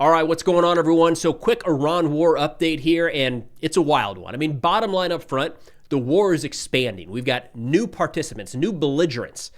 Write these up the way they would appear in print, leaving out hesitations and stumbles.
All right, what's going on, everyone? So quick Iran war update here, and it's a wild one. I mean, bottom line up front, the war is expanding. We've got new participants, new belligerents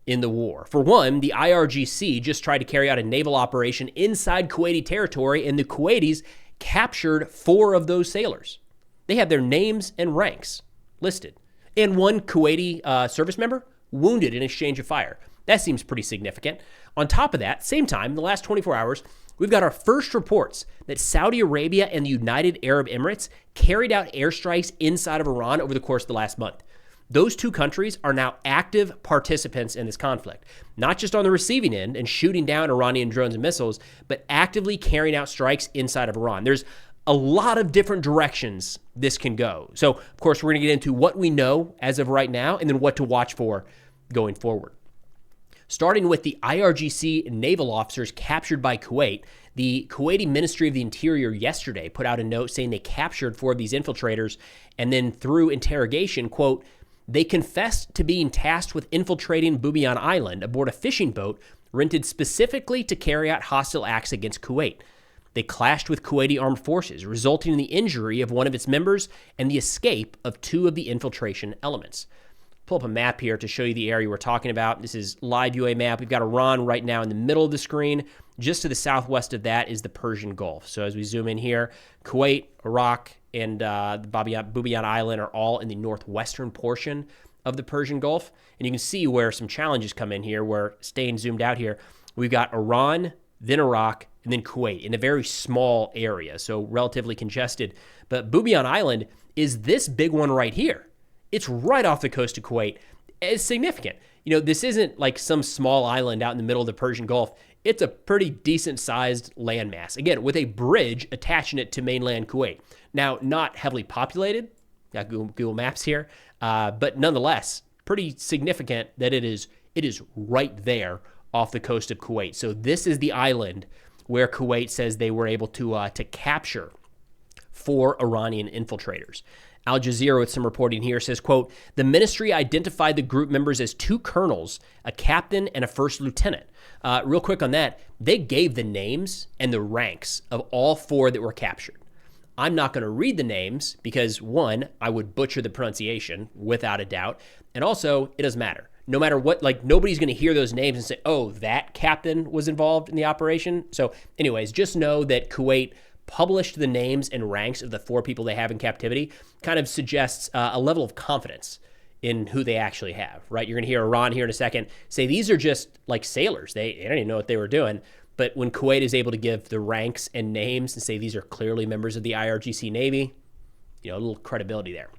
in the war. For one, the IRGC just tried to carry out a naval operation inside Kuwaiti territory, and the Kuwaitis captured 4 of those sailors. They have their names and ranks listed. And one Kuwaiti service member wounded in exchange of fire. That seems pretty significant. On top of that, same time, in the last 24 hours, we've got our first reports that Saudi Arabia and the United Arab Emirates carried out airstrikes inside of Iran over the course of the last month. Those 2 countries are now active participants in this conflict, not just on the receiving end and shooting down Iranian drones and missiles, but actively carrying out strikes inside of Iran. There's a lot of different directions this can go. So, of course, we're going to get into what we know as of right now and then what to watch for going forward. Starting with the IRGC naval officers captured by Kuwait, the Kuwaiti Ministry of the Interior yesterday put out a note saying they captured 4 of these infiltrators, and then through interrogation, quote, they confessed to being tasked with infiltrating Bubiyan Island aboard a fishing boat rented specifically to carry out hostile acts against Kuwait. They clashed with Kuwaiti armed forces, resulting in the injury of one of its members and the escape of 2 of the infiltration elements. Pull up a map here to show you the area we're talking about. This is live UA map. We've got Iran right now in the middle of the screen. Just to the southwest of that is the Persian Gulf. So as we zoom in here, Kuwait, Iraq, and the Bubiyan Island are all in the northwestern portion of the Persian Gulf. And you can see where some challenges come in here, where staying zoomed out here, we've got Iran, then Iraq, and then Kuwait in a very small area, so relatively congested. But Bubiyan Island is this big one right here. It's right off the coast of Kuwait. It's significant. You know, this isn't like some small island out in the middle of the Persian Gulf. It's a pretty decent-sized landmass. Again, with a bridge attaching it to mainland Kuwait. Now, not heavily populated. Got Google Maps here. But nonetheless, pretty significant that it is right there off the coast of Kuwait. So this is the island where Kuwait says they were able to capture 4 Iranian infiltrators. Al Jazeera, with some reporting here, says, quote, the ministry identified the group members as 2 colonels, a captain, and a first lieutenant. Real quick on that, they gave the names and the ranks of all 4 that were captured. I'm not going to read the names because, 1, I would butcher the pronunciation without a doubt, and also, it doesn't matter. No matter what, like, nobody's going to hear those names and say, oh, that captain was involved in the operation. So anyways, just know that Kuwait published the names and ranks of the 4 people they have in captivity. Kind of suggests a level of confidence in who they actually have, right? You're going to hear Iran here in a second say these are just like sailors. They don't even know what they were doing. But when Kuwait is able to give the ranks and names and say these are clearly members of the IRGC Navy, you know, a little credibility there.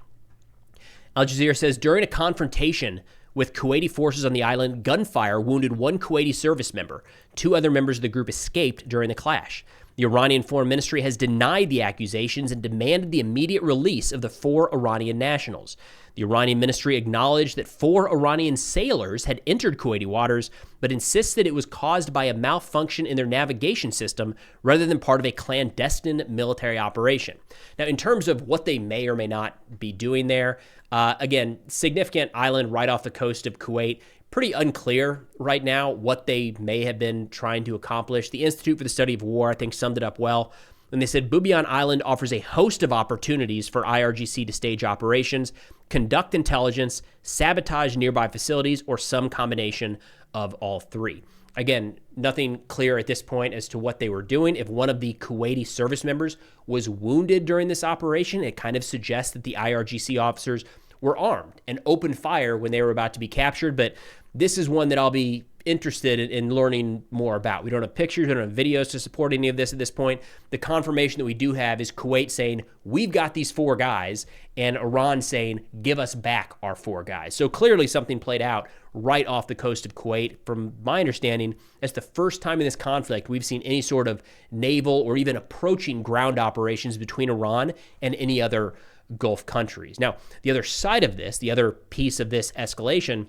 Al Jazeera says during a confrontation with Kuwaiti forces on the island, gunfire wounded 1 Kuwaiti service member. 2 other members of the group escaped during the clash. The Iranian Foreign Ministry has denied the accusations and demanded the immediate release of the 4 Iranian nationals. The Iranian ministry acknowledged that 4 Iranian sailors had entered Kuwaiti waters, but insists that it was caused by a malfunction in their navigation system rather than part of a clandestine military operation. Now, in terms of what they may or may not be doing there, again, significant island right off the coast of Kuwait. Pretty unclear right now what they may have been trying to accomplish. The Institute for the Study of War, I think, summed it up well when they said Bubiyan Island offers a host of opportunities for IRGC to stage operations, conduct intelligence, sabotage nearby facilities, or some combination of all 3. Again, nothing clear at this point as to what they were doing. If one of the Kuwaiti service members was wounded during this operation, it kind of suggests that the IRGC officers were armed and opened fire when they were about to be captured. But this is one that I'll be interested in learning more about. We don't have pictures, we don't have videos to support any of this at this point. The confirmation that we do have is Kuwait saying, we've got these 4 guys, and Iran saying, give us back our 4 guys. So clearly something played out right off the coast of Kuwait. From my understanding, it's the first time in this conflict we've seen any sort of naval or even approaching ground operations between Iran and any other Gulf countries. Now, the other side of this, the other piece of this escalation,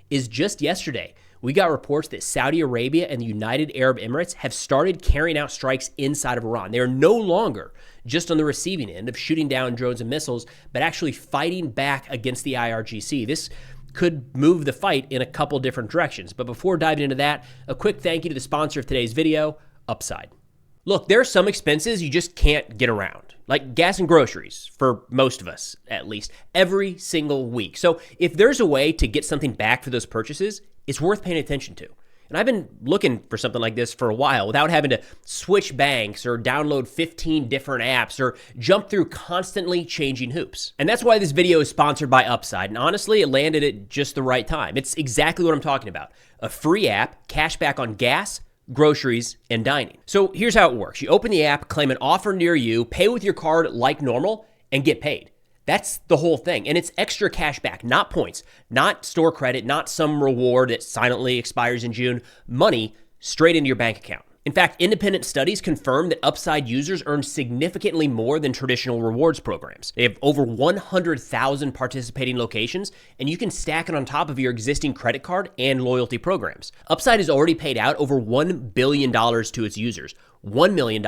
is just yesterday, we got reports that Saudi Arabia and the United Arab Emirates have started carrying out strikes inside of Iran. They are no longer just on the receiving end of shooting down drones and missiles, but actually fighting back against the IRGC. This could move the fight in a couple different directions. But before diving into that, a quick thank you to the sponsor of today's video, Upside. Look, there are some expenses you just can't get around, like gas and groceries, for most of us, at least, every single week. So if there's a way to get something back for those purchases, it's worth paying attention to. And I've been looking for something like this for a while without having to switch banks or download 15 different apps or jump through constantly changing hoops. And that's why this video is sponsored by Upside. And honestly, it landed at just the right time. It's exactly what I'm talking about. A free app, cashback on gas, groceries, and dining. So here's how it works. You open the app, claim an offer near you, pay with your card like normal, and get paid. That's the whole thing. And it's extra cash back, not points, not store credit, not some reward that silently expires in June. Money straight into your bank account. In fact, independent studies confirm that Upside users earn significantly more than traditional rewards programs. They have over 100,000 participating locations, and you can stack it on top of your existing credit card and loyalty programs. Upside has already paid out over $1 billion to its users. $1 million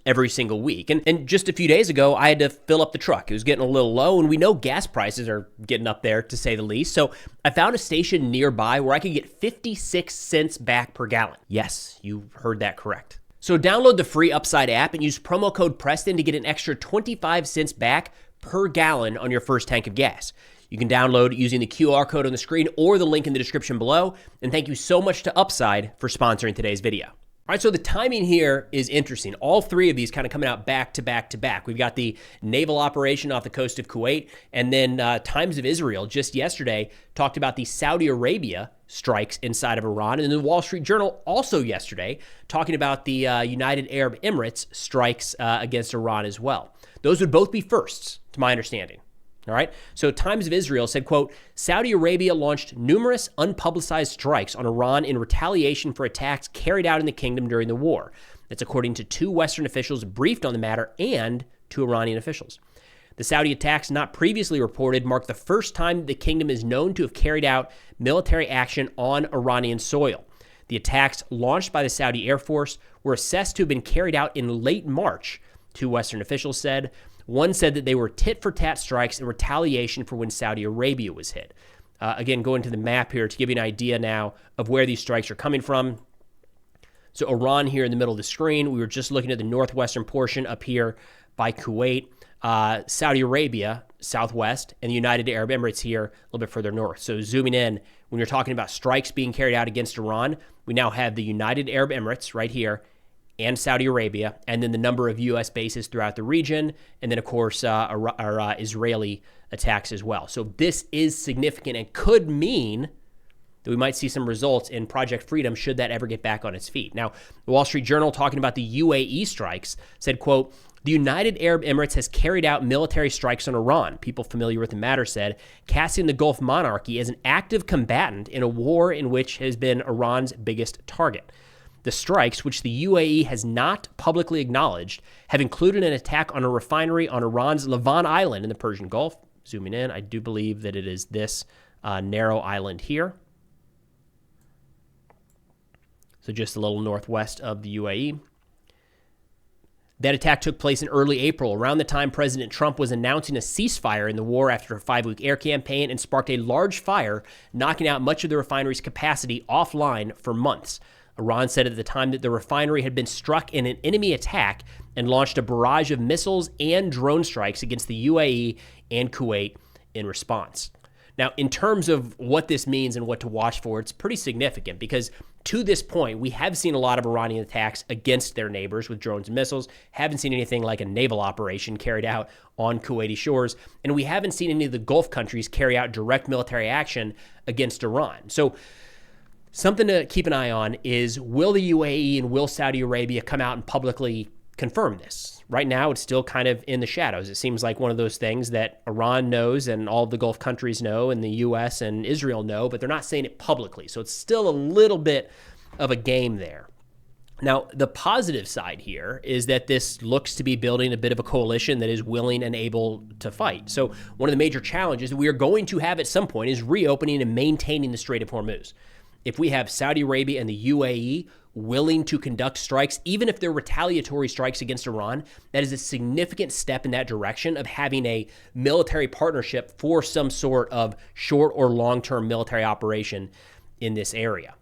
every single week. And just a few days ago, I had to fill up the truck. It was getting a little low, and we know gas prices are getting up there, to say the least. So I found a station nearby where I could get 56 cents back per gallon. Yes, you heard that correct. So download the free Upside app and use promo code Preston to get an extra 25 cents back per gallon on your first tank of gas. You can download using the QR code on the screen or the link in the description below. And thank you so much to Upside for sponsoring today's video. All right, so the timing here is interesting. All three of these kind of coming out back to back to back. We've got the naval operation off the coast of Kuwait, and then Times of Israel just yesterday talked about the Saudi Arabia strikes inside of Iran, and the Wall Street Journal also yesterday talking about the United Arab Emirates strikes against Iran as well. Those would both be firsts, to my understanding. All right. So Times of Israel said, quote, Saudi Arabia launched numerous unpublicized strikes on Iran in retaliation for attacks carried out in the kingdom during the war. That's according to two Western officials briefed on the matter and two Iranian officials. The Saudi attacks not previously reported mark the first time the kingdom is known to have carried out military action on Iranian soil. The attacks launched by the Saudi Air Force were assessed to have been carried out in late March, two Western officials said. One said that they were tit-for-tat strikes in retaliation for when Saudi Arabia was hit. Again, going to the map here to give you an idea now of where these strikes are coming from. So Iran here in the middle of the screen. We were just looking at the northwestern portion up here by Kuwait. Saudi Arabia, southwest, and the United Arab Emirates here a little bit further north. So zooming in, when you're talking about strikes being carried out against Iran, we now have the United Arab Emirates right here, and Saudi Arabia, and then the number of U.S. bases throughout the region, and then, of course, our Israeli attacks as well. So this is significant and could mean that we might see some results in Project Freedom should that ever get back on its feet. Now, the Wall Street Journal, talking about the UAE strikes, said, quote, the United Arab Emirates has carried out military strikes on Iran, people familiar with the matter said, casting the Gulf monarchy as an active combatant in a war in which has been Iran's biggest target. The strikes, which the UAE has not publicly acknowledged, have included an attack on a refinery on Iran's Levant Island in the Persian Gulf. Zooming in, I do believe that it is this narrow island here. So just a little northwest of the UAE. That attack took place in early April, around the time President Trump was announcing a ceasefire in the war after a 5-week air campaign, and sparked a large fire, knocking out much of the refinery's capacity offline for months. Iran said at the time that the refinery had been struck in an enemy attack and launched a barrage of missiles and drone strikes against the UAE and Kuwait in response. Now, in terms of what this means and what to watch for, it's pretty significant because to this point, we have seen a lot of Iranian attacks against their neighbors with drones and missiles, haven't seen anything like a naval operation carried out on Kuwaiti shores, and we haven't seen any of the Gulf countries carry out direct military action against Iran. So something to keep an eye on is, will the UAE and will Saudi Arabia come out and publicly confirm this? Right now, it's still kind of in the shadows. It seems like one of those things that Iran knows and all of the Gulf countries know and the U.S. and Israel know, but they're not saying it publicly. So it's still a little bit of a game there. Now, the positive side here is that this looks to be building a bit of a coalition that is willing and able to fight. So one of the major challenges that we are going to have at some point is reopening and maintaining the Strait of Hormuz. If we have Saudi Arabia and the UAE willing to conduct strikes, even if they're retaliatory strikes against Iran, that is a significant step in that direction of having a military partnership for some sort of short or long-term military operation in this area.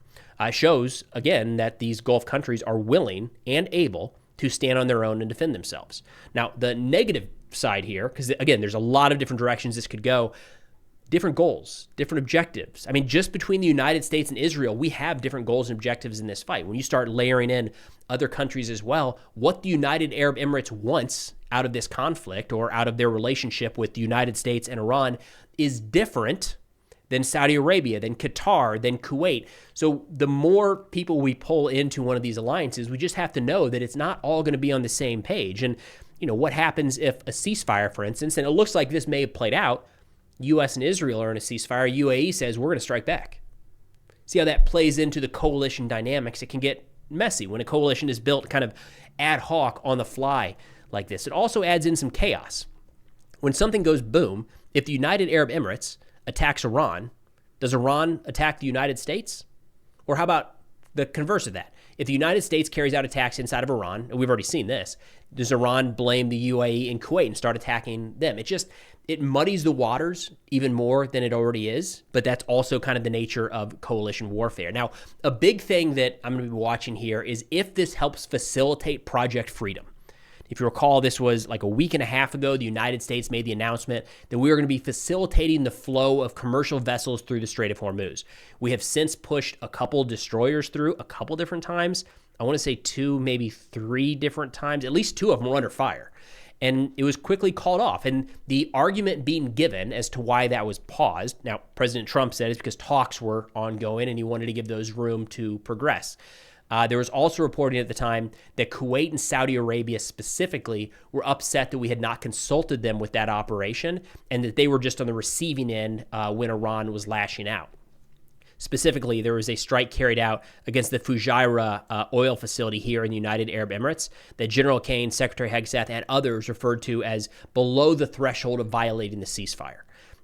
Shows, again, that these Gulf countries are willing and able to stand on their own and defend themselves. Now, the negative side here, because again, there's a lot of different directions this could go, different goals, different objectives. I mean, just between the United States and Israel, we have different goals and objectives in this fight. When you start layering in other countries as well, what the United Arab Emirates wants out of this conflict or out of their relationship with the United States and Iran is different than Saudi Arabia, than Qatar, than Kuwait. So the more people we pull into one of these alliances, we just have to know that it's not all going to be on the same page. And, what happens if a ceasefire, for instance, and it looks like this may have played out, U.S. and Israel are in a ceasefire, UAE says, we're going to strike back. See how that plays into the coalition dynamics. It can get messy when a coalition is built kind of ad hoc on the fly like this. It also adds in some chaos. When something goes boom, if the United Arab Emirates attacks Iran, does Iran attack the United States? Or how about the converse of that? If the United States carries out attacks inside of Iran, and we've already seen this, does Iran blame the UAE and Kuwait and start attacking them? It muddies the waters even more than it already is, but that's also kind of the nature of coalition warfare. Now, a big thing that I'm going to be watching here is if this helps facilitate Project Freedom. If you recall, this was like a week and a half ago, the United States made the announcement that we were going to be facilitating the flow of commercial vessels through the Strait of Hormuz. We have since pushed a couple destroyers through a couple different times. I want to say 2, maybe 3 different times. At least 2 of them were under fire. And it was quickly called off. And the argument being given as to why that was paused, now President Trump said it's because talks were ongoing and he wanted to give those room to progress. There was also reporting at the time that Kuwait and Saudi Arabia specifically were upset that we had not consulted them with that operation and that they were just on the receiving end when Iran was lashing out. Specifically, there was a strike carried out against the Fujairah oil facility here in the United Arab Emirates that General Kane, Secretary Hegseth, and others referred to as below the threshold of violating the ceasefire.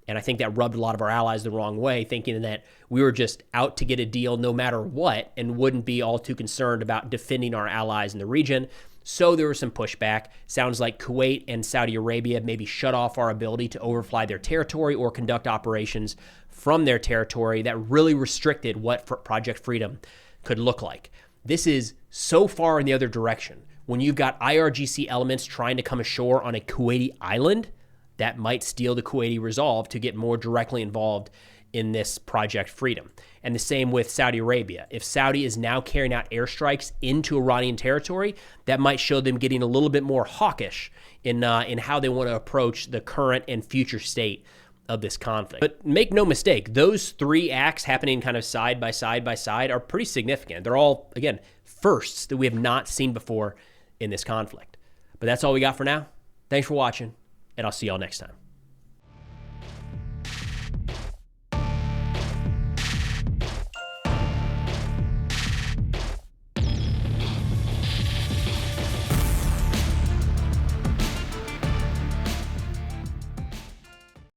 And I think that rubbed a lot of our allies the wrong way, thinking that we were just out to get a deal no matter what and wouldn't be all too concerned about defending our allies in the region. So there was some pushback. Sounds like Kuwait and Saudi Arabia maybe shut off our ability to overfly their territory or conduct operations from their territory that really restricted what Project Freedom could look like. This is so far in the other direction. When you've got IRGC elements trying to come ashore on a Kuwaiti island, that might steal the Kuwaiti resolve to get more directly involved in this Project Freedom. And the same with Saudi Arabia. If Saudi is now carrying out airstrikes into Iranian territory, that might show them getting a little bit more hawkish in how they want to approach the current and future state of this conflict. But make no mistake, those 3 acts happening kind of side by side are pretty significant. They're all, again, firsts that we have not seen before in this conflict. But that's all we got for now. Thanks for watching, and I'll see y'all next time.